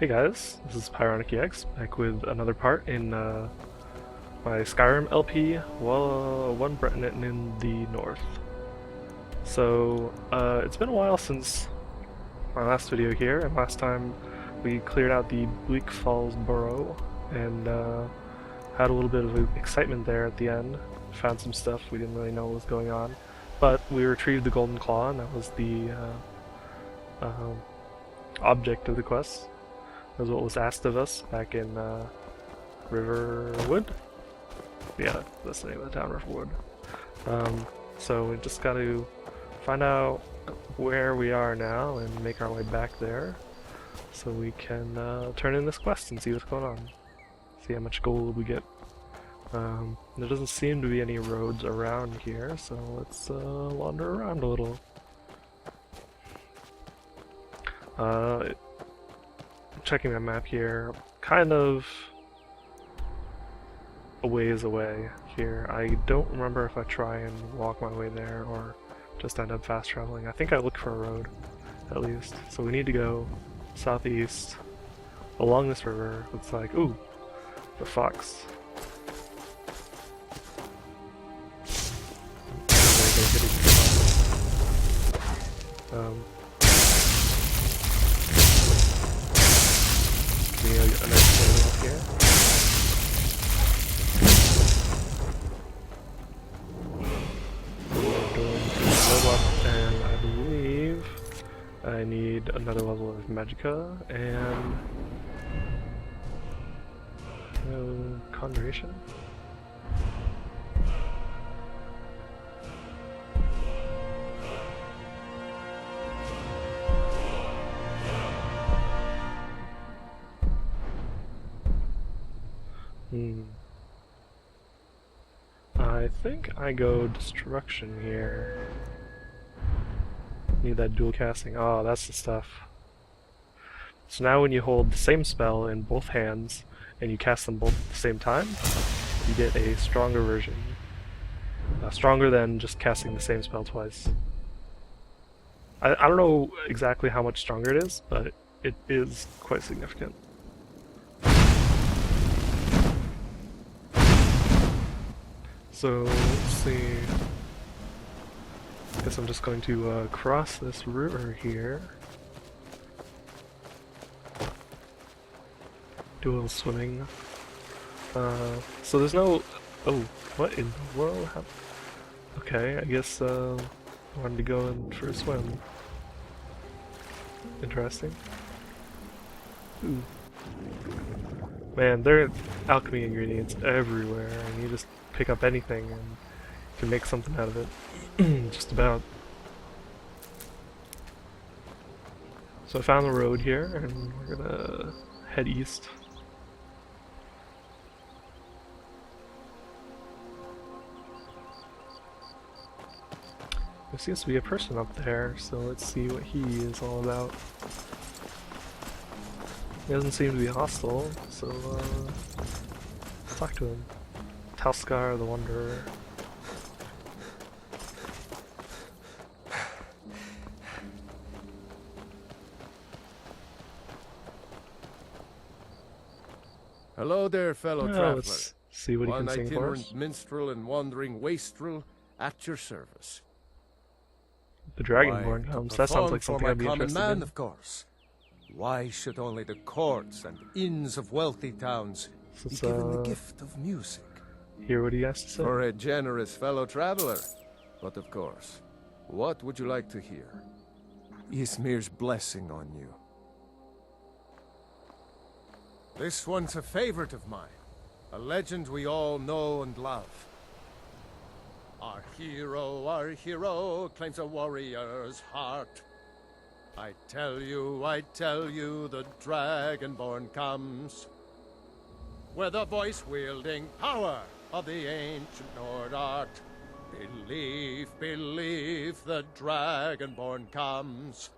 Hey guys, this is PyroniCX back with another part in my Skyrim LP, one Breton in the north. So it's been a while since my last video here, and last time we cleared out the Bleak Falls Burrow and had a little bit of excitement there at the end. Found some stuff we didn't really know what was going on, but we retrieved the Golden Claw, and that was the object of the quest. That was what was asked of us back in Riverwood. Yeah, that's the name of the town, Riverwood. So we just got to find out where we are now and make our way back there, so we can turn in this quest and see what's going on. See how much gold we get. There doesn't seem to be any roads around here, so let's wander around a little. Checking my map here, kind of a ways away here. I don't remember if I try and walk my way there or just end up fast traveling. I think I look for a road, at least. So we need to go southeast along this river. It's like, ooh, the fox. A nice photo up here. I'm going to level up, and I believe I need another level of Magicka and Conjuration. I think I go Destruction here. Need that dual casting. Oh, that's the stuff. So now when you hold the same spell in both hands and you cast them both at the same time, you get a stronger version. Stronger than just casting the same spell twice. I don't know exactly how much stronger it is, but it is quite significant. So, let's see. I guess I'm just going to cross this river here. Do a little swimming. So there's no... Oh, what in the world? Okay, I guess I wanted to go in for a swim. Interesting. Ooh. Man, there are alchemy ingredients everywhere, and you just pick up anything and you can make something out of it. Just about. So I found the road here, and we're gonna head east. There seems to be a person up there, so let's see what he is all about. He doesn't seem to be hostile, so let's talk to him. Talskar the Wanderer. Hello there, fellow traveler. Let's see what he can sing for us. One itinerant minstrel and wandering wastrel at your service. The Dragonborn comes. That sounds like something I'd be interested man, in. Of course. Why should only the courts and inns of wealthy towns be given the gift of music? Hear what he has to say. For a generous fellow traveler. But of course, what would you like to hear? Ysmir's blessing on you. This one's a favorite of mine. A legend we all know and love. Our hero claims a warrior's heart. I tell you, the Dragonborn comes. With the voice-wielding power of the ancient Nord art. Believe, the Dragonborn comes.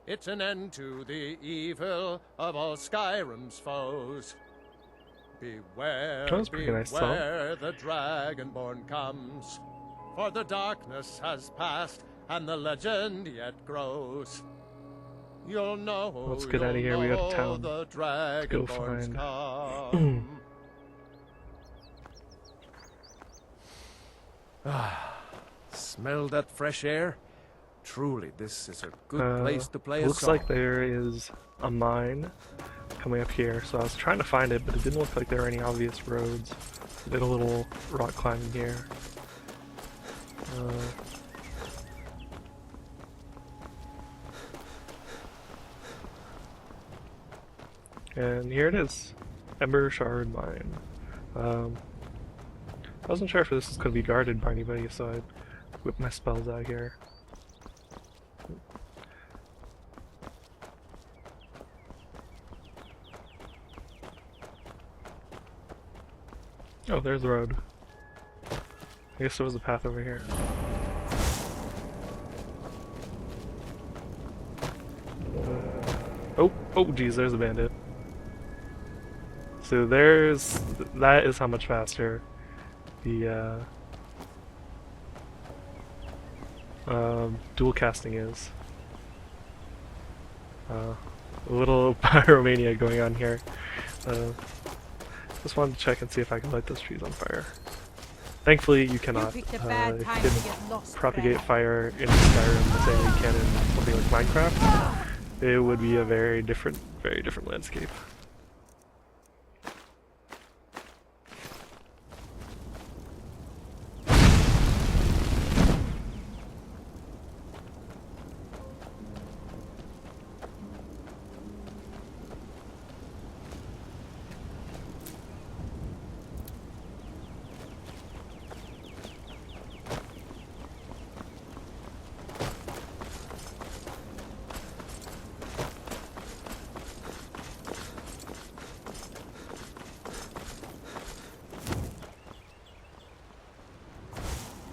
It's an end to the evil of all Skyrim's foes. Beware, beware, the Dragonborn comes. For the darkness has passed, and the legend yet grows. you'll know. Let's get out of here. We got a town The to go Dragonborns find. come. Ah, smell that fresh air? Truly, this is a good place to play a Looks song. like there is a mine coming up here, so I was trying to find it, but it didn't look like there were any obvious roads. I did a little rock climbing here. And here it is, Ember Shard Mine. I wasn't sure if this was going to be guarded by anybody, so I whipped my spells out here. Oh, there's the road. I guess there was a path over here. Oh geez, there's a bandit. So that is how much faster the dual casting is. A little pyromania going on here. Just wanted to check and see if I can light those trees on fire. Thankfully, you cannot. You can propagate fire in Skyrim the same way you can in something like Minecraft. It would be a very different landscape.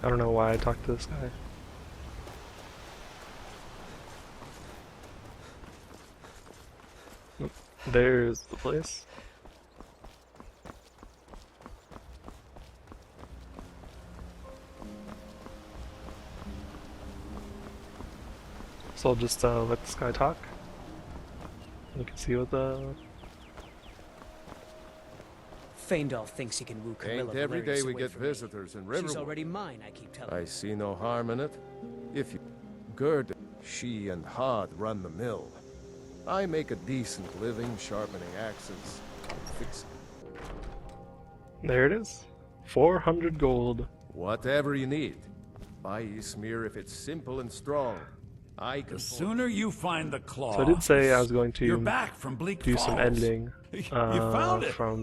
I don't know why I talked to this guy. Oop, there's the place. So I'll just let this guy talk. You can see what the... Feindal thinks he can woo Camilla. Ain't every day we away get from me. visitors in Riverwood. She's already mine, I keep telling I you. see no harm in it. If you... Gerd, she and Hod run the mill. I make a decent living sharpening axes. Fix There it is. 400 gold. whatever you need. Buy Ysmir if it's simple and strong. I can... The sooner you find the claw, So I did say I was going to you're back from Bleak do Falls. some editing You found it. from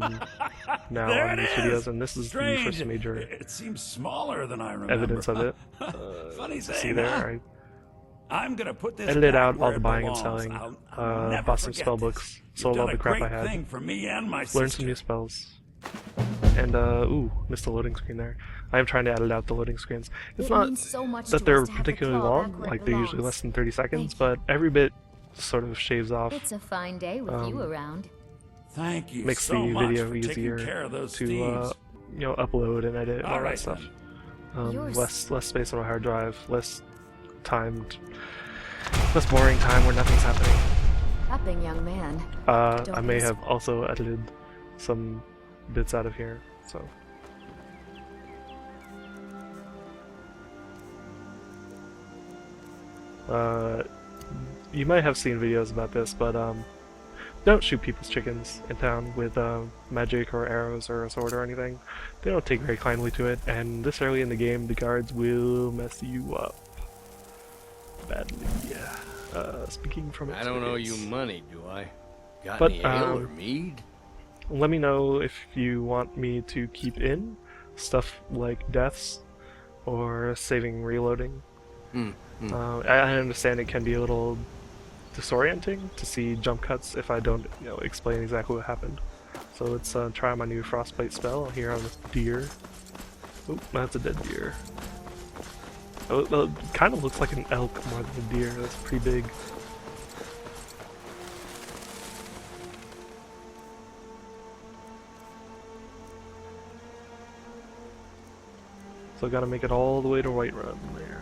now There on it these videos, is. and this is Strange. the first major It seems smaller than I remember. evidence of it. Funny See saying, there, huh? I I'm gonna put this edited back out all where the it buying and belongs. selling, I'll never bought some forget spell this. books, You've sold all done the a crap I great had, thing for me and my learned sister. some new spells, and ooh, missed the loading screen there. I am trying to edit out the loading screens. It's not means so much that to they're us to have the particularly claw long, back where it like they're usually belongs. less than 30 seconds, Thank but every bit sort of shaves off, It's a fine day with you around. Thank you makes so the much video for easier taking care of those to thieves. upload and edit and all All that right, stuff. Yours- Less space on my hard drive, less boring time where nothing's happening. Upping young man. I may miss- have also edited some bits out of here, so. You might have seen videos about this, but don't shoot people's chickens in town with magic or arrows or a sword or anything. They don't take very kindly to it, and this early in the game, the guards will mess you up badly. Speaking from I don't owe you experience. money, do I? Got But, any ale or mead? Let me know if you want me to keep in stuff like deaths or saving reloading. I understand it can be a little disorienting to see jump cuts if I don't explain exactly what happened. So let's try my new frostbite spell here on this deer. Oh, that's a dead deer. Oh, well, it kind of looks like an elk more than a deer. That's pretty big. So I gotta make it all the way to Whiterun there,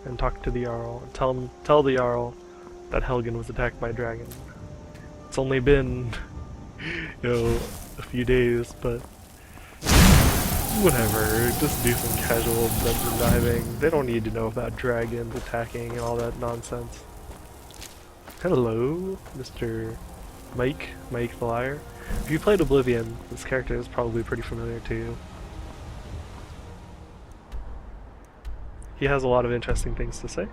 and talk to the Jarl, and tell the Jarl that Helgen was attacked by a dragon. It's only been, a few days, but whatever. Just do some casual dungeon diving. They don't need to know about dragons attacking and all that nonsense. Hello, Mr. Mike the Liar. If you played Oblivion, this character is probably pretty familiar to you. He has a lot of interesting things to say.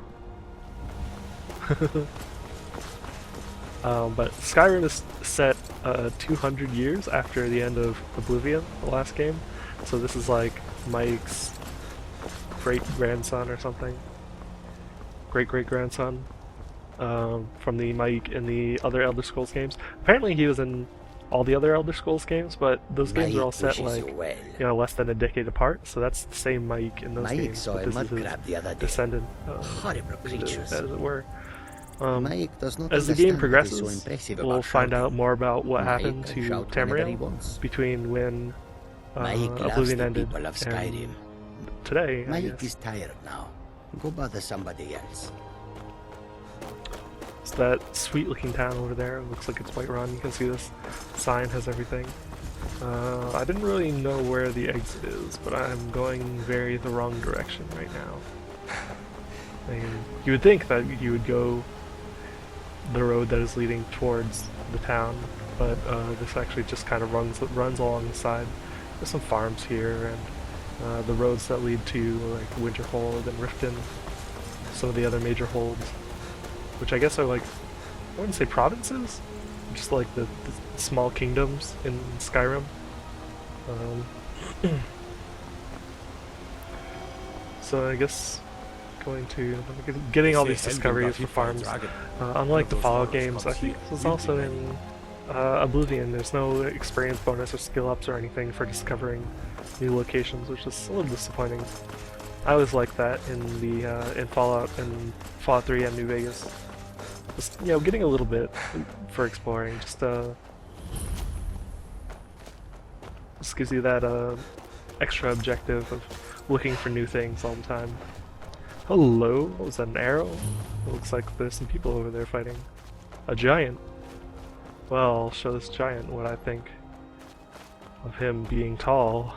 But Skyrim is set 200 years after the end of Oblivion, the last game. So this is like Mike's great-grandson or something. Great-great-grandson from the Mike in the other Elder Scrolls games. Apparently he was in all the other Elder Scrolls games, but those games are all set like, less than a decade apart, so that's the same Mike in those games, but this is his descendant, as it were. As the game progresses, we'll find out more about what happened to Tamriel between when Oblivion ended and today, I guess. is tired now. Go bother somebody else. It's that sweet looking town over there. It looks like it's Whiterun. You can see this sign has everything. I didn't really know where the exit is, but I'm going the wrong direction right now. I mean, you would think that you would go the road that is leading towards the town, but this actually just kind of runs along the side. There's some farms here, and the roads that lead to like Winterhold and Riften, some of the other major holds, which I guess are like, I wouldn't say provinces, just like the small kingdoms in Skyrim. So I guess getting all these discoveries for farms. Unlike the Fallout games, I think this is also in Oblivion. There's no experience bonus or skill ups or anything for discovering new locations, which is a little disappointing. I always liked that in the in Fallout 3 and New Vegas. Just getting a little bit for exploring. Just gives you that extra objective of looking for new things all the time. Hello, was that an arrow? It looks like there's some people over there fighting. A giant. Well, I'll show this giant what I think of him being tall.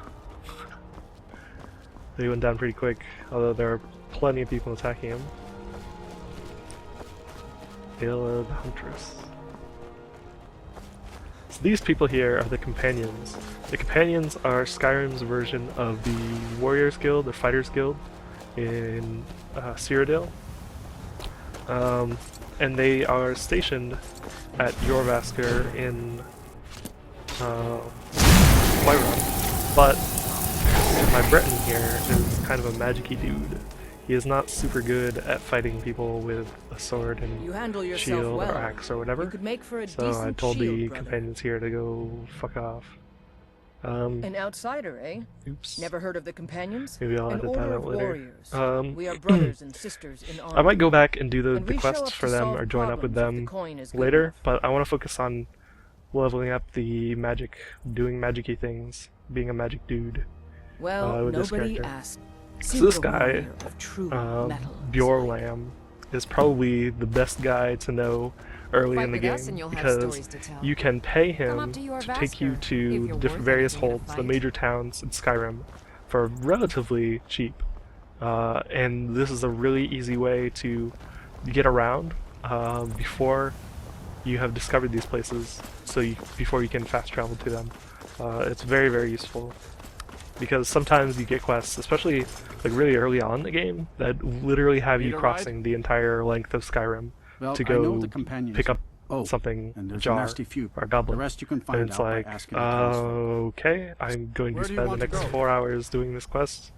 He went down pretty quick, although there are plenty of people attacking him. Ayla the Huntress. So these people here are the companions. The companions are Skyrim's version of the Warriors Guild, or Fighters Guild, in Cyrodiil. And they are stationed at Jorvaskr in Whiterun. But my Breton here is kind of a magic-y dude. He is not super good at fighting people with a sword and shield or axe or whatever. So I told the companions here to go fuck off. An outsider, eh? Oops. Never heard of the companions? Maybe I'll An edit that order out of later. warriors. We are brothers and sisters in arms. I might go back and do the And we show quests up for to them solve or join up with problems if them the coin is good later, enough. but I want to focus on leveling up the magic, doing magic-y things, being a magic dude. Well, with this nobody character. asked. So this guy, Warrior of true metal. Bjorlam, is probably the best guy to know early Fight in the with us game and you'll have because stories to tell. you can pay Come him up to to take you Jorvaskr, to if the you're different worth various anything to holds, the fight. major towns in Skyrim, for relatively cheap. And this is a really easy way to get around before you have discovered these places, so before you can fast travel to them. It's very, very useful, because sometimes you get quests, especially like really early on in the game, that literally have you crossing the entire length of Skyrim to go pick up something, a jar or a goblin. The rest you can And find it's out by like, asking the townsfolk. okay, I'm going to Where do you spend the want to next go? 4 hours doing this quest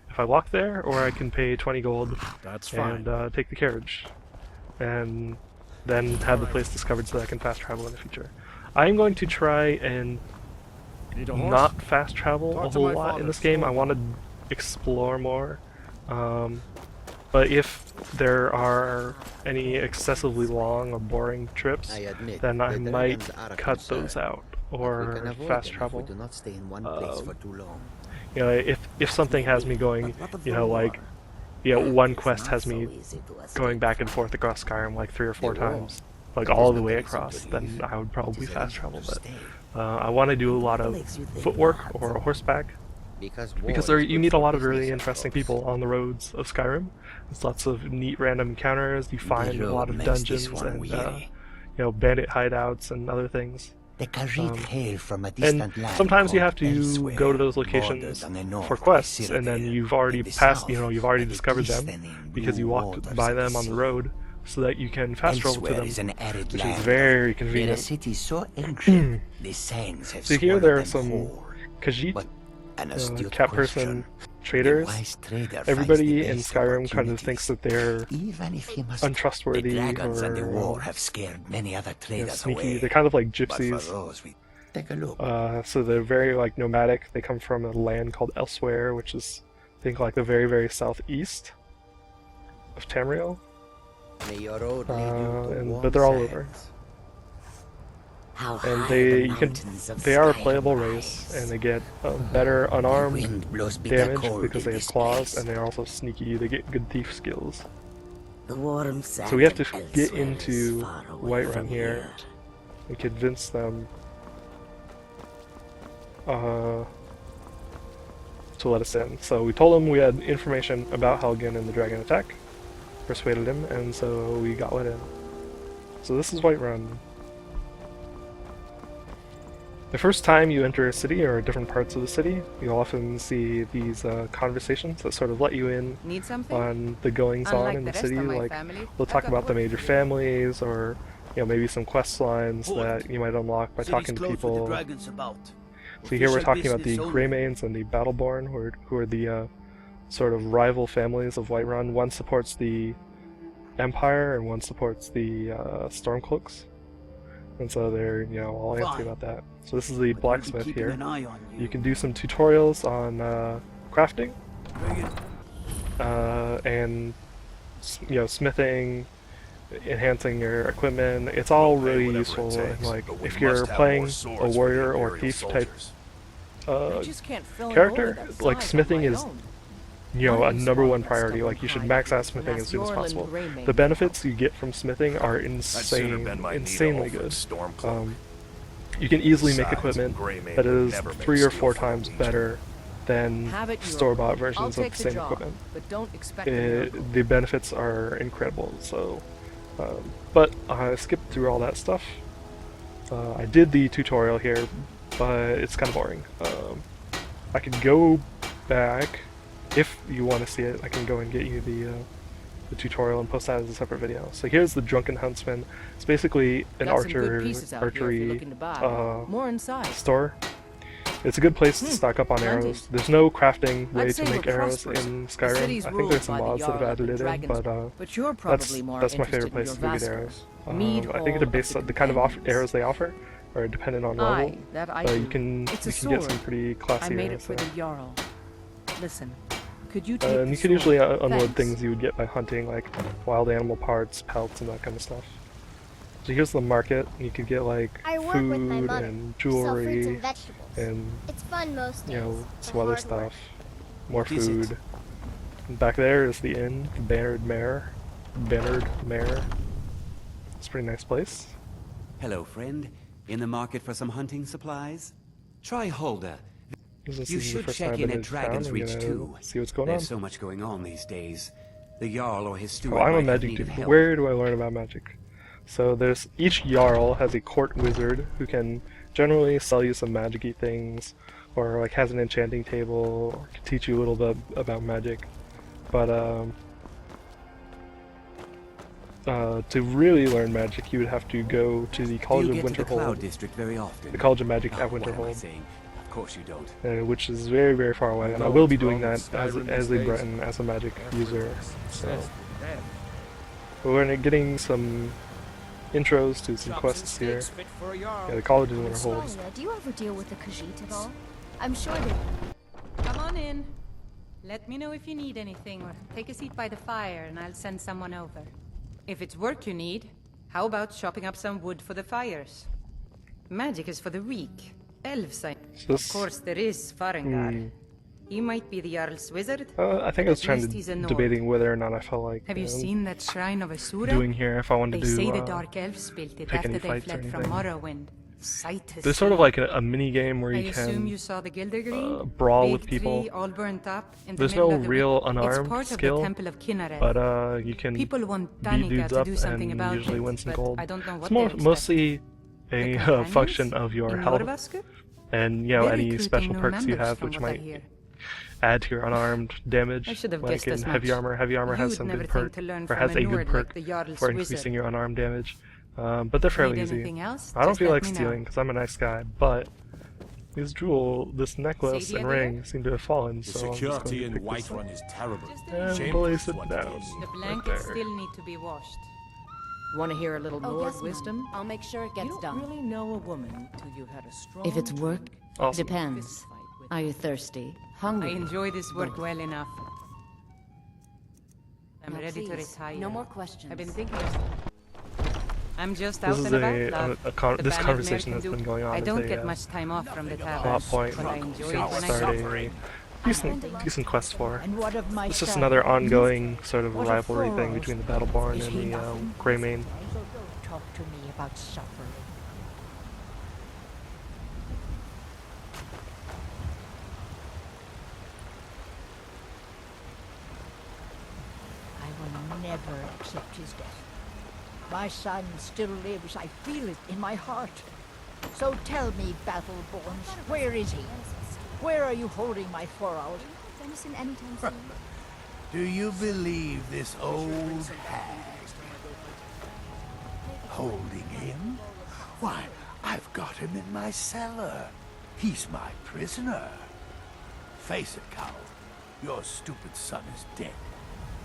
if I walk there, or I can pay 20 gold That's fine. and take the carriage, and then have the place discovered so that I can fast travel in the future. I'm going to try and Need a horse? not fast travel Talk a to whole my lot father. in this game. I want to explore more. But if there are any excessively long or boring trips, I admit, then I the might dragons are a cut concern, those out but we or can avoid fast them travel. If we do not stay in one place for too long. You know, if something has me going, But the you know, like Valor. one quest has me going back and forth across Skyrim like 3 or 4 times, like all the way across, then I would probably fast travel. But I want to do a lot of footwork or horseback, because you meet a lot of really interesting people on the roads of Skyrim. There's lots of neat random encounters. You find a lot of dungeons and bandit hideouts and other things. The Khajiit hail from a And distant land sometimes you called have to Elsewhere, go to those locations borders on the north for by quests, and then Cyrodiil, you've already in the passed, south you've already by the discovered them glistening because you blue walked waters by of them the on the sea. road, so that you can fast travel to Elsewhere them, is an arid which land is very in a convenient. city so ancient the sands have So here swallowed there are them some whole. Khajiit, But an astute cat question, person traders. the wise trader finds Everybody the in best Skyrim kind of thinks opportunities, that they're even if he must. untrustworthy The dragons and the or war have scared many other traders sneaky. away. They're kind of like But for gypsies. those we take a look. So they're very like nomadic. They come from a land called Elsewhere, which is I think like the very, very southeast of Tamriel. May your road lead you to warm But they're all over. sands. How And high they the you can mountains of they are a Skyrim playable rise. race, and they get better The unarmed wind blows bitter damage cold because in they have this claws, place. and they're also sneaky. They get good thief skills. The warm So we have to sand get elsewhere is into far away Whiterun from here and convince them to let us in. So we told him we had information about Helgen and the dragon attack, persuaded him, and so we got let in. So this is Whiterun. The first time you enter a city or different parts of the city, you'll often see these conversations that sort of let you in Need something? on the goings on Unlike in the the rest city. of my Like family, they'll I've talk got about the work major to do. families, or maybe some quest lines that you might unlock by talking to people. So here we're talking about the Greymanes and the Battleborn, who are the sort of rival families of Whiterun. One supports the Empire and one supports the Stormcloaks. And so they're, all antsy about that. So this is the blacksmith here. You can do some tutorials on crafting, and smithing, enhancing your equipment. It's all really useful. And like, if you're playing a warrior or thief type I just can't fill an character, order that like size on smithing my is own. a #1 priority. Like you should max out smithing as soon as possible. The benefits you get from smithing are insanely good. You can easily make equipment that is 3 or 4 times better than Have it your store-bought way. I'll versions of take the the same job, equipment. but don't expect a miracle. The benefits are incredible. So, but I skipped through all that stuff. I did the tutorial here, but it's kind of boring. I could go back if you want to see it. I can go and get you the tutorial and post that as a separate video. So here's the Drunken Huntsman. It's basically an Got some good pieces out here if you're archery looking to buy. More inside. store. It's a good place to stock up on plenty. arrows. There's no crafting way I'd to say make we're arrows prosperous. in The Skyrim. city's I think there's some ruled by mods the that have Jarl added it in, but But you're probably more that's my favorite interested in place your to go get vassals. arrows. Mead I think Hall they're of based the on the kind of Companions. arrows they offer are dependent on level. Aye, that I You do. can It's a get some sword. pretty classy I made it arrows for there. the Jarl. Listen, could you take And the you can usually sword? unload Thanks. things you would get by hunting, like wild animal parts, pelts, and that kind of stuff. So here's the market. You could get like I work food with my mother. and Sell fruits jewelry and vegetables. and It's fun most days. some other stuff. More food. And back there is the inn, the Bannered Mare. It's a pretty nice place. Hello, friend. In the market for some hunting supplies? Try Holder. This You is the should first check time in I've at been in town. I'm Dragonsreach gonna too. see what's going on. There's so much going on these days. The Jarl or his steward Oh, I'm a might have magic needed dude. help. Where do I learn about magic? So there's each Jarl has a court wizard who can generally sell you some magic-y things, or like has an enchanting table, or can teach you a little bit about magic. But to really learn magic, you would have to go to the College Do of you get to the Cloud Winterhold, District very often? the College of Magic Oh, at what am I Winterhold, saying? Of course you don't. which is very, very far away, and I No, will be it's doing wrong that with Skyrim as a these days. Breton, as a magic user. So Damn. we're getting some intros to some quests here. Yeah, the College of Winterhold. Skyra, do you ever deal with the Khajiit at all? I'm sure they... Come on in. Let me know if you need anything, or take a seat by the fire and I'll send someone over. If it's work you need, how about chopping up some wood for the fires? Magic is for the weak. Elves, So Of course, there is Farengar. He might be the Jarl's wizard. I think but I was at trying least to he's a Nord. debating whether or not I felt like Have you seen that shrine of Asura? doing here if I wanted They to say do the Dark Elves built it pick after any they fights or fled from anything. Morrowind. Sight to There's sort of see. like a mini game where I you assume can you saw the Gildergreen? brawl Big with people. tree, all burnt up in the There's middle no of the real it's unarmed part skill, of the Temple of Kinneret. but you can People want beat Danica dudes to up do something and about usually it, win some but gold. I don't know what It's more, they're mostly expecting. a The function companions of your in health Norvaskr? and, you know, They're any recruiting special new perks you members have from which what I might hear. add to your unarmed damage. I should have Like guessed in as heavy much. armor. Heavy armor has You'd some never good think perk, to learn or from has a a good Nord perk like the Jarl's for wizard. increasing your unarmed damage. But they're fairly Need easy. anything else? I don't Just feel let like me know. stealing because I'm a nice guy, but this necklace Sadie and over ring seem to have fallen, The so I'm just security going in to pick this up Whiterun is terrible. and Shameful place is it what down. it is. The right blankets there. still need to be washed. Want to hear a little Oh, Nord yes, Mum. wisdom? I'll make sure it You gets don't done. really know a woman till you've had a strong. If it's work, Awesome. depends. Are you thirsty? I Hungry? enjoy this work well enough. I'm Now, ready to please, retire. no more questions. I've been thinking of... I'm just This out is and about, love. this The Bannered conversation Mare that's can been do- going on. I is don't a, get much time off from the plot tavern, point but I enjoy it to when I start do. a decent quest for. And what of my It's just son? another ongoing sort of What of rivalry thing Thorol's? between the Battleborn Is and he the nothing? Greymane. So don't talk to me about suffering. I will never accept his death. My son still lives. I feel it in my heart. So tell me, Battleborns, where is he? Where are you holding my Thorald? Venison anytime soon. Do you believe this old hag? Holding him? Why, I've got him in my cellar. He's my prisoner. Face it, Carl. Your stupid son is dead.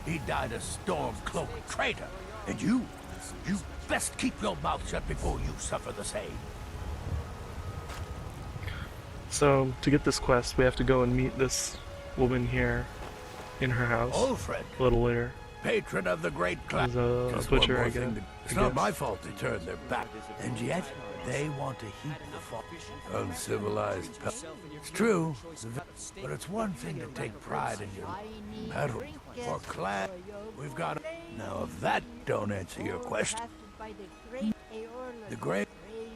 He died a storm-cloaked traitor. And you best keep your mouth shut before you suffer the same. So to get this quest, we have to go and meet this woman here in her house Old friend, a little later. patron of the great clan. There's a Just butcher, one more I guess. thing It's not my fault they turned their back. And yet, they want to heap the fault. Uncivilized It's true, but it's one thing to take pride in your metal or clan. We've got... Now, if that don't answer your question... The great...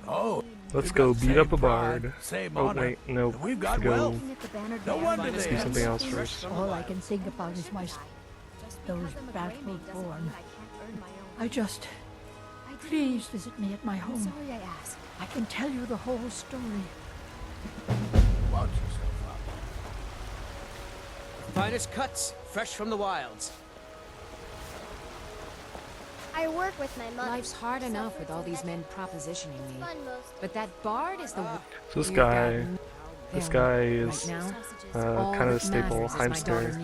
Oh... Let's we've go got beat same up a pride, bard. Same Oh honor, wait, no. and we've We got have to go wealth. Looking at the bannered No man wonder by they the do have something fence. else first. All I can think about is my those Battleborn. I just... Please visit me at my I'm home. sorry I asked. I can tell you the whole story. Watch yourself up. Finest cuts, fresh from the wilds. I work with my mother. Life's hard enough with all these men propositioning me. Fun most. But that bard is the So this weird guy is right now. kind of a staple Heimsker.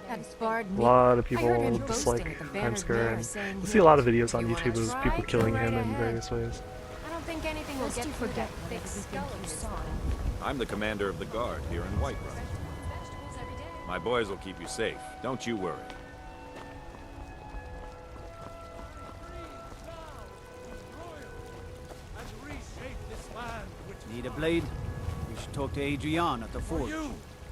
That bard A lot of I heard him people boasting dislike at the Bannered Heimsker, Mare, and saying you see a lot of he'll- videos on "You YouTube wanna of try? people Go killing right him in ahead." various ways. I don't think anything will Lest get you through forget that thick what you skull think of you yours. saw. I'm the commander of the guard here in Whiterun. My boys will keep you safe. Don't you worry. Need a blade? You should talk to Adrian at the forge.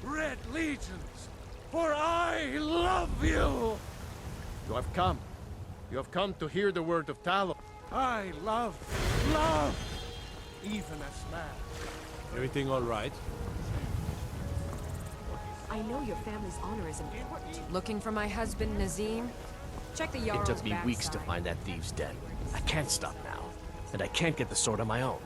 Red Legions, for I love you! You have come. You have come to hear the word of Talon. I love, even as man. Everything all right? I know your family's honor is important. Looking for my husband, Nazim? Check the Jarl's It took me weeks to backside. find that thieves' den. I can't stop now, and I can't get the sword on my own.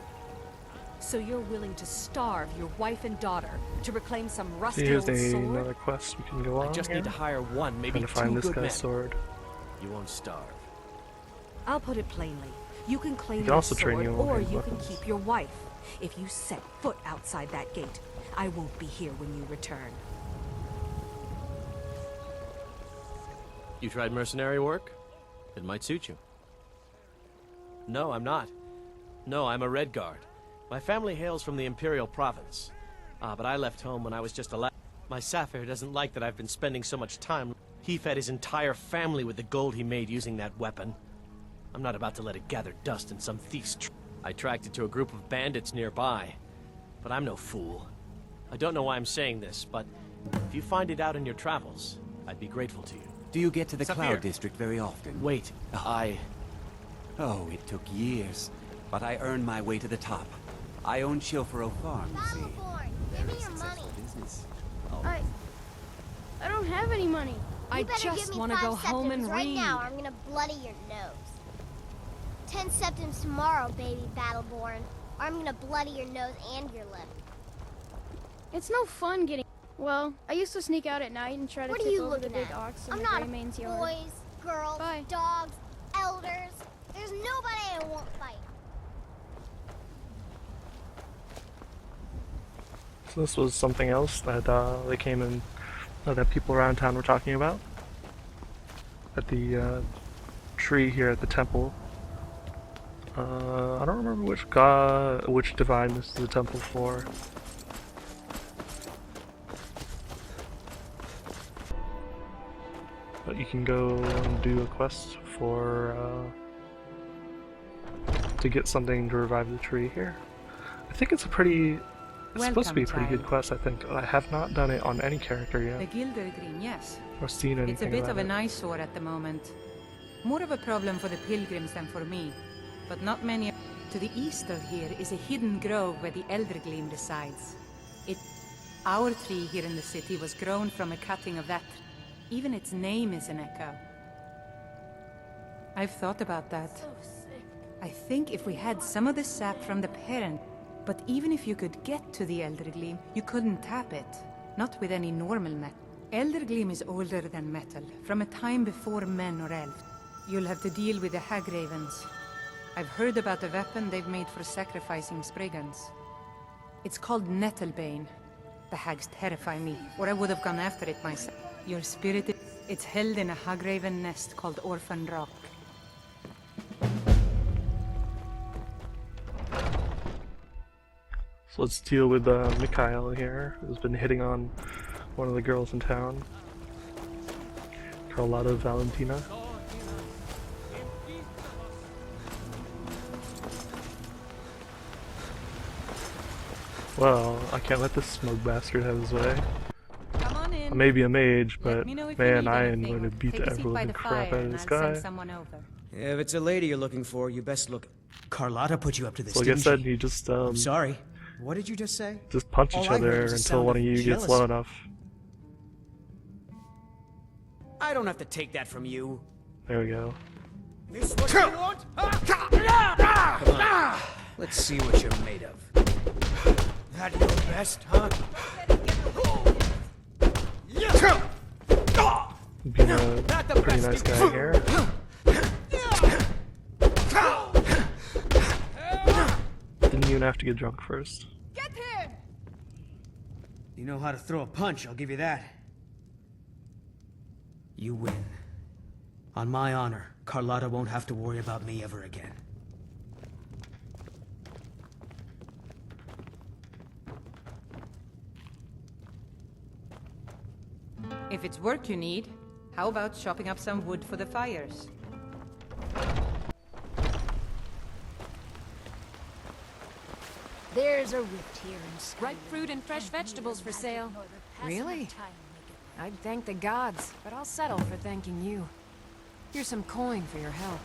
So you're willing to starve your wife and daughter to reclaim some See, rusty here's old sword? another quest we can go on I just here. need to hire one, maybe Trying to two find this good guy's men. sword. You won't starve. I'll put it plainly. You can claim can your also train sword, you on or his you can weapons. keep your wife. If you set foot outside that gate, I won't be here when you return. You tried mercenary work? It might suit you. No, I'm not. No, I'm a Red Guard. My family hails from the Imperial Province. But I left home when I was just a lad. My Sapphire doesn't like that I've been spending so much time. He fed his entire family with the gold he made using that weapon. I'm not about to let it gather dust in some thief's I tracked it to a group of bandits nearby. But I'm no fool. I don't know why I'm saying this, but you find it out in your travels, I'd be grateful to you. Do you get to the Saphir. Cloud District very often? Wait, Oh, it took years, but I earned my way to the top. I own Chilfaro Farm, you see. Battleborn, give me your money. Business. I don't have any money. I You better give just me want to 5 go home and septims right read. now, or I'm gonna bloody your nose. 10 septims tomorrow, baby Battleborn, or I'm gonna bloody your nose and your lip. It's no fun getting... Well, I used to sneak out at night and try to What are tip you over the looking big at? ox in I'm the not Grey Main's a yard. boys, girls, Bye. dogs, elders. There's nobody I won't fight. So this was something else that they came in, that people around town were talking about. At the tree here at the temple. I don't remember which divine this is a temple for. But you can go and do a quest for to get something to revive the tree here. I think it's a pretty. It's supposed to be a pretty good quest. I think I have not done it on any character The yet, Gildergreen, yes. or seen anything It's a bit about of an it. eyesore at the moment. More of a problem for the pilgrims than for me. But not many. To the east of here is a hidden grove where the Eldergleam resides. Our tree here in the city was grown from a cutting of that. Even its name is an echo. I've thought about that. I think if we had some of the sap from the parent, but even if you could get to the Eldergleam, you couldn't tap it. Not with any normal metal. Eldergleam is older than metal, from a time before men or elves. You'll have to deal with the Hagravens. I've heard about the weapon they've made for sacrificing Spriggans. It's called Nettlebane. The hags terrify me, or I would have gone after it myself. Your spirit, it's held in a Hagraven nest called Orphan Rock. So let's deal with Mikhail here, who's been hitting on one of the girls in town, Carlotta Valentina. Well, I can't let this smug bastard have his way. Come on in. I may be a mage, Let but me know if you man, need I am anything, going to or beat take the a seat by ever-living the crap fire out of and this I'll send guy. someone over. If it's a lady you're looking for, you best look. Carlotta put you up to this, So like I didn't said, she? you just I'm sorry. What did you just say? just punch All each I heard other was a until sound one of of you gets jealousy. low enough. I don't have to take that from you. There we go. This what you want? Come on. Let's see what you're made of. That your best, huh? Being a pretty nice guy here. Didn't even have to get drunk first. Get him! You know how to throw a punch, I'll give you that. You win. On my honor, Carlotta won't have to worry about me ever again. If it's work you need, how about chopping up some wood for the fires? There's a rift here in Skyrim. Ripe fruit and fresh vegetables for sale. Really? I'd thank the gods, but I'll settle for thanking you. Here's some coin for your help.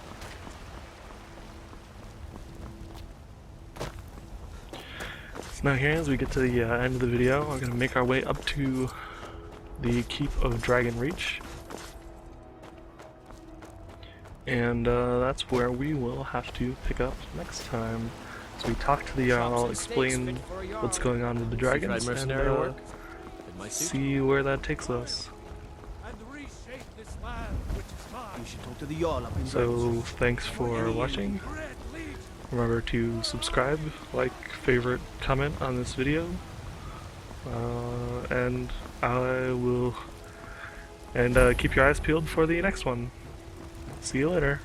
So now here, as we get to the end of the video, we're going to make our way up to the Keep of Dragonsreach. And that's where we will have to pick up next time. So we talk to the Jarl, explain what's going on with the dragons, and see where that takes us. You should talk to the Jarl up in So thanks for watching. Remember to subscribe, like, favorite, comment on this video, and keep your eyes peeled for the next one. See you later.